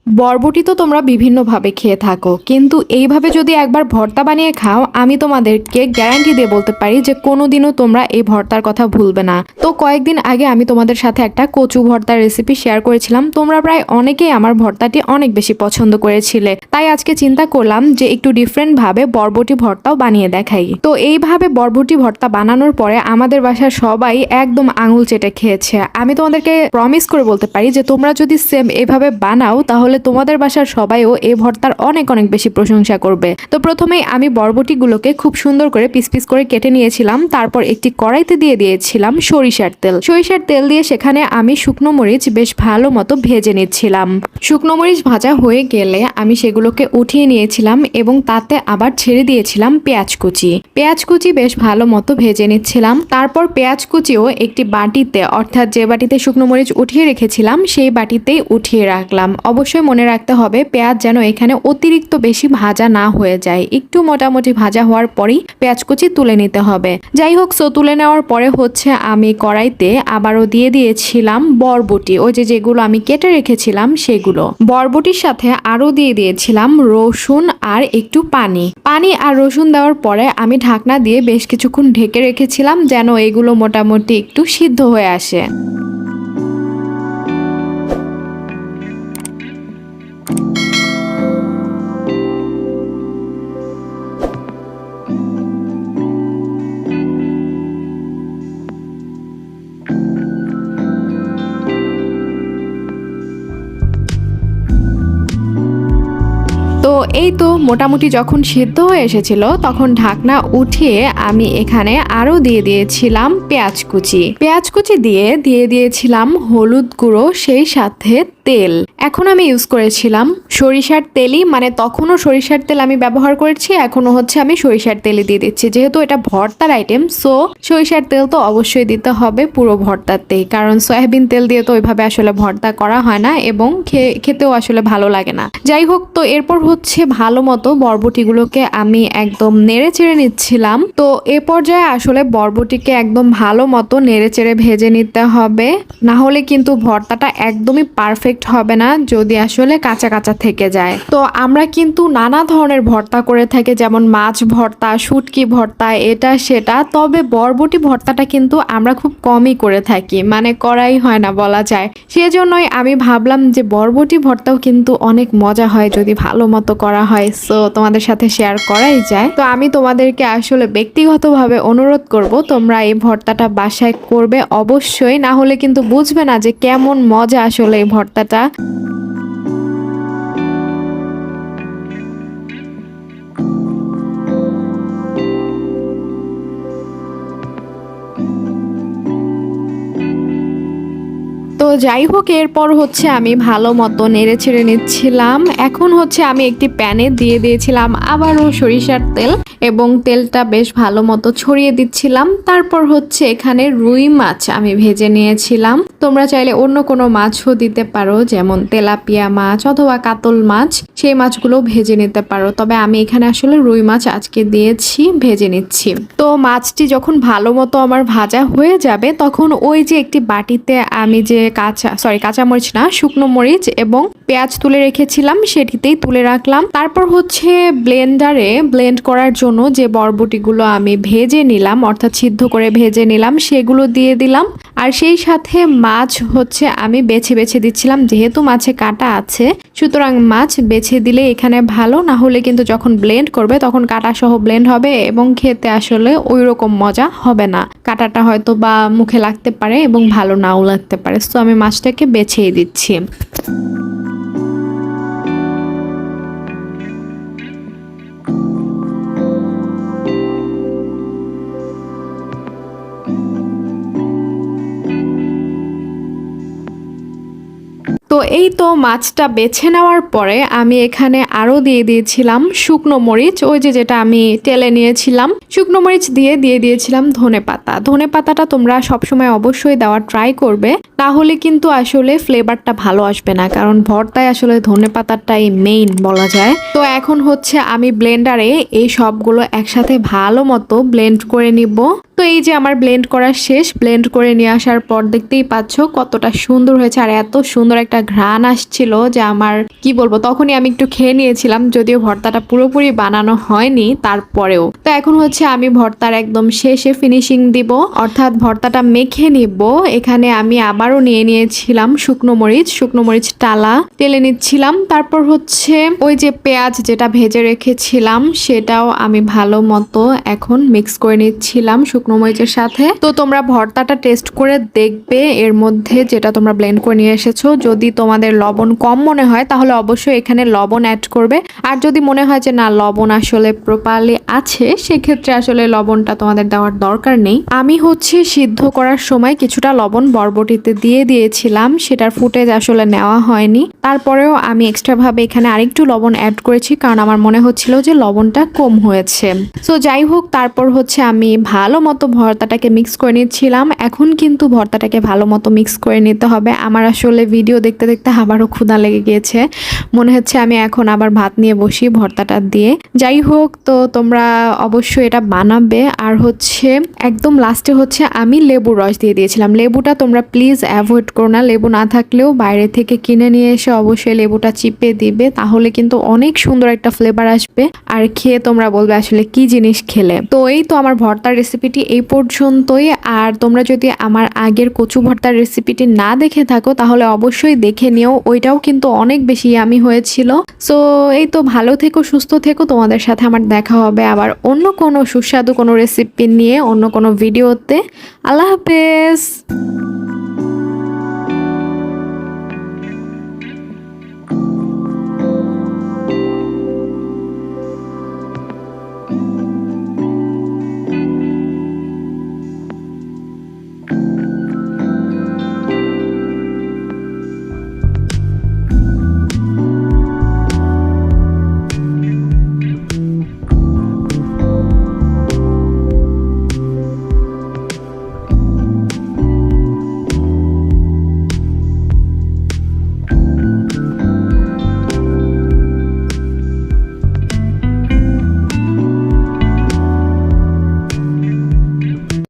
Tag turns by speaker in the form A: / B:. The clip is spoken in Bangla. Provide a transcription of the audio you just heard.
A: বরবটি তো তোমরা বিভিন্নভাবে খেয়ে থাকো, কিন্তু এইভাবে যদি একবার ভর্তা বানিয়ে খাও, আমি তোমাদেরকে গ্যারান্টি দিয়ে বলতে পারি যে কোনোদিনও তোমরা এই ভর্তার কথা ভুলবে না। তো কয়েকদিন আগে আমি তোমাদের সাথে একটা কচু ভর্তার রেসিপি শেয়ার করেছিলাম, তোমরা প্রায় অনেকেই আমার ভর্তাটি অনেক বেশি পছন্দ করেছিলে। তাই আজকে চিন্তা করলাম যে একটু ডিফারেন্ট ভাবে বরবটি ভর্তাও বানিয়ে দেখাই। তো এইভাবে বরবটি ভর্তা বানানোর পরে আমাদের বাসার সবাই একদম আঙুল চেটে খেয়েছে। আমি তোমাদেরকে প্রমিস করে বলতে পারি যে তোমরা যদি সেম এভাবে বানাও তাহলে তোমাদের বাসার সবাইও এই ভর্তার অনেক অনেক বেশি প্রশংসা করবে। তো প্রথমেই আমি বরবটিগুলোকে খুব সুন্দর করে পিস পিস করে কেটে নিয়েছিলাম। তারপর একটি কড়াইতে দিয়ে দিয়েছিলাম সরিষার তেল। সরিষার তেল দিয়ে সেখানে আমি শুকনো মরিচ বেশ ভালো মতো ভেজে নিচ্ছিলাম। শুকনো মরিচ ভাজা হয়ে গেলে আমি সেগুলোকে উঠিয়ে নিয়েছিলাম এবং তাতে আবার ছেড়ে দিয়েছিলাম পেঁয়াজ কুচি। পেঁয়াজ কুচি বেশ ভালো মতো ভেজে নিচ্ছিলাম। তারপর পেঁয়াজ কুচিও একটি বাটিতে, অর্থাৎ যে বাটিতে শুকনো মরিচ উঠিয়ে রেখেছিলাম সেই বাটিতেই উঠিয়ে রাখলাম। অবশ্যই মনে রাখতে হবে পেঁয়াজ যেন এখানে অতিরিক্ত বেশি ভাজা না হয়ে যায়, একটু মোটামুটি ভাজা হওয়ার পরেই পেঁয়াজ কুচি তুলে নিতে হবে। যাই হোক, তুলে নেওয়ার পরে আমি কড়াইতে আবারও দিয়ে দিয়েছিলাম বরবটি, ওই যেগুলো আমি কেটে রেখেছিলাম সেগুলো। বরবটির সাথে আরও দিয়ে দিয়েছিলাম রসুন আর একটু পানি আর রসুন দেওয়ার পরে আমি ঢাকনা দিয়ে বেশ কিছুক্ষণ ঢেকে রেখেছিলাম যেন এগুলো মোটামুটি একটু সিদ্ধ হয়ে আসে। তো এই তো মোটামুটি যখন সিদ্ধ হয়ে এসেছিল তখন ঢাকনা উঠিয়ে আমি এখানে আরো দিয়ে দিয়েছিলাম পেঁয়াজ কুচি দিয়ে দিয়েছিলাম হলুদ গুঁড়ো, সেই সাথে তেল। এখন আমি ইউজ করেছিলাম সরিষার তেলই, মানে তখনও সরিষার তেল আমি ব্যবহার করেছি, এখনো আমি সরিষার তেলই দিয়ে দিচ্ছি। যেহেতু এটা ভর্তার আইটেম, সো সরিষার তেল তো অবশ্যই দিতে হবে পুরো ভর্তাতেই, কারণ সয়াবিন তেল দিয়ে তো ওইভাবে আসলে ভর্তা করা হয় না এবং খেতেও আসলে ভালো লাগে না। যাই হোক, তো এরপর ভালো মতো বরবটিগুলোকে আমি একদম নেড়ে চেড়ে নিচ্ছিলাম। তো এ পর্যায়ে আসলে বরবটিকে একদম ভালো মতো নেড়ে চেড়ে ভেজে নিতে হবে, না হলে কিন্তু ভর্তাটা একদমই পারফেক্ট হবে না যদি আসলে কাঁচা কাঁচা থেকে যায়। তো আমরা কিন্তু নানা ধরনের ভর্তা করে থাকি, যেমন মাছ ভর্তা, শুটকি ভর্তা, এটা সেটা, তবে বরবটি ভর্তাটা কিন্তু আমরা খুব কমই করে থাকি, মানে করাই হয় না বলা যায়। সেজন্যই আমি ভাবলাম যে বরবটি ভর্তাও কিন্তু অনেক মজা হয় যদি ভালো মতো করা হয়, সো তোমাদের সাথে শেয়ার করাই যায়। তো আমি তোমাদেরকে আসলে ব্যক্তিগতভাবে অনুরোধ করব তোমরা এই ভর্তাটা বাসায় করবে অবশ্যই, না হলে কিন্তু বুঝবে না যে কেমন মজা আসলে এই ভর্তাটা। তো যাই হোক, এরপর আমি ভালো মতো নেড়ে ছেড়ে নিচ্ছিলাম। এখন আমি একটি প্যানে দিয়ে দিয়েছিলাম আবারও সরিষার তেল এবং তেলটা বেশ ভালো মতো ছড়িয়ে দিচ্ছিলাম। তারপর এখানে রুই মাছ আমি ভেজে নিয়েছিলাম। তোমরা চাইলে অন্য কোনো মাছও দিতে পারো, যেমন তেলাপিয়া মাছ অথবা কাতল মাছ, সেই মাছগুলো ভেজে নিতে পারো। তবে আমি এখানে আসলে রুই মাছ আজকে দিয়েছি, ভেজে নিচ্ছি। তো মাছটি যখন ভালো মতো আমার ভাজা হয়ে যাবে তখন ওই যে একটি বাটিতে আমি যে কাঁচামরিচ না, শুকনো মরিচ এবং পেঁয়াজ তুলে রেখেছিলাম সেটিতেই তুলে রাখলাম। তারপর ব্লেন্ডারে ব্লেন্ড করার জন্য যে বরবটিগুলো আমি ভেজে নিলাম, অর্থাৎ সিদ্ধ করে ভেজে নিলাম, সেগুলো দিয়ে দিলাম। আর সেই সাথে মাছ আমি বেছে বেছে দিচ্ছিলাম, যেহেতু মাছে কাঁটা আছে সুতরাং মাছ বেছে দিলে এখানে ভালো, না হলে কিন্তু যখন ব্লেন্ড করবে তখন কাঁটা সহ ব্লেন্ড হবে এবং খেতে আসলে ওই রকম মজা হবে না। কাঁটাটা হয়তো বা মুখে লাগতে পারে এবং ভালো নাও লাগতে পারে, তো আমি মাছটাকে বেছেই দিচ্ছি। তো এই তো মাছটা বেছে নেওয়ার পরে আমি এখানে আরো দিয়ে দিয়েছিলাম শুকনো মরিচ, ওই যেটা আমি তেলে নিয়েছিলাম। শুকনো মরিচ দিয়ে দিয়েছিলাম ধনে পাতাটা তোমরা সবসময় অবশ্যই দেওয়ার ট্রাই করবে, তাহলে কিন্তু আসলে ফ্লেভারটা ভালো আসবে না, কারণ ভর্তায় আসলে ধনে পাতাটাই মেইন বলা যায়। তো এখন আমি ব্লেন্ডারে এই সবগুলো একসাথে ভালো মতো ব্লেন্ড করে নিব। তো এই যে আমার ব্লেন্ড করা শেষ, ব্লেন্ড করে নিয়ে আসার পর দেখতেই পাচ্ছ কতটা সুন্দর হয়েছে, আর এত সুন্দর একটা ঘ্রাণ ঘ্রাণ আসছিল যে আমার কি বলবো, তখনই আমি একটু খেয়ে নিয়েছিলাম, যদিও ভর্তাটা পুরোপুরি বানানো হয়নি তারপরেও। তো এখন হচ্ছে আমি ভর্তার একদম শেষে ফিনিশিং দিব, অর্থাৎ ভর্তাটা মেখে নিব। এখানে আমি আবারও নিয়ে নিয়েছিলাম শুকনো মরিচ টালা তেলে নিচ্ছিলাম। তারপর হচ্ছে ওই যে পেঁয়াজ যেটা ভেজে রেখেছিলাম সেটাও আমি ভালো মতো এখন মিক্স করে নিচ্ছিলাম শুকনো মরিচের সাথে। তো তোমরা ভর্তাটা টেস্ট করে দেখবে এর মধ্যে যেটা তোমরা ব্লেন্ড করে নিয়ে এসেছো, যদি তোমাদের লবণ কম মনে হয় তাহলে অবশ্যই এখানে লবণ অ্যাড করবে। আর যদি মনে হয় যে না লবণ আসলে প্রপারলি আছে, সেক্ষেত্রে আসলে লবণটা তোমাদের দেওয়ার দরকার নেই। আমি হচ্ছে সিদ্ধ করার সময় কিছুটা লবণ বরবটিতে দিয়ে দিয়েছিলাম, সেটার ফুটেজ আসলে নেওয়া হয়নি। তারপরেও আমি এক্সট্রা ভাবে এখানে আরেকটু লবণ অ্যাড করেছি, কারণ আমার মনে হচ্ছিল যে লবণটা কম হয়েছে। সো যাই হোক, তারপর হচ্ছে আমি ভালো মতো ভর্তাটাকে মিক্স করে নিচ্ছিলাম। এখন কিন্তু ভর্তাটাকে ভালো মতো মিক্স করে নিতে হবে। আমার আসলে ভিডিও দেখতে দেখতে আবারও ক্ষুধা লেগে গিয়েছে, মনে হচ্ছে আমি এখন আবার ভাত নিয়ে বসি ভর্তাটা দিয়ে। যাই হোক, তো তোমরা অবশ্যই এটা বানাবে। আর হচ্ছে একদম লাস্টে হচ্ছে আমি লেবুর রস দিয়ে দিয়েছিলাম। লেবুটা তোমরা প্লিজ অ্যাভয়েড করো না, লেবু না থাকলেও বাইরে থেকে কিনে নিয়ে এসে অবশ্যই লেবুটা চিপে দিবে, তাহলে কিন্তু অনেক সুন্দর একটা ফ্লেভার আসবে আর খেয়ে তোমরা বলবে আসলে কি জিনিস খেলে। তো এই তো আমার ভর্তার রেসিপিটি এই পর্যন্তই। আর তোমরা যদি আমার আগের কচু ভর্তার রেসিপিটি না দেখে থাকো তাহলে অবশ্যই দেখে নিও, ওইটাও কিন্তু অনেক বেশি ইয়ামি হয়েছিল। সো এই তো, ভালো থেকো, সুস্থ থেকো। তোমাদের সাথে আমার দেখা হবে আবার অন্য কোনো সুস্বাদু কোনো রেসিপি নিয়ে অন্য কোনো ভিডিওতে। আল্লাহ হাফেজ।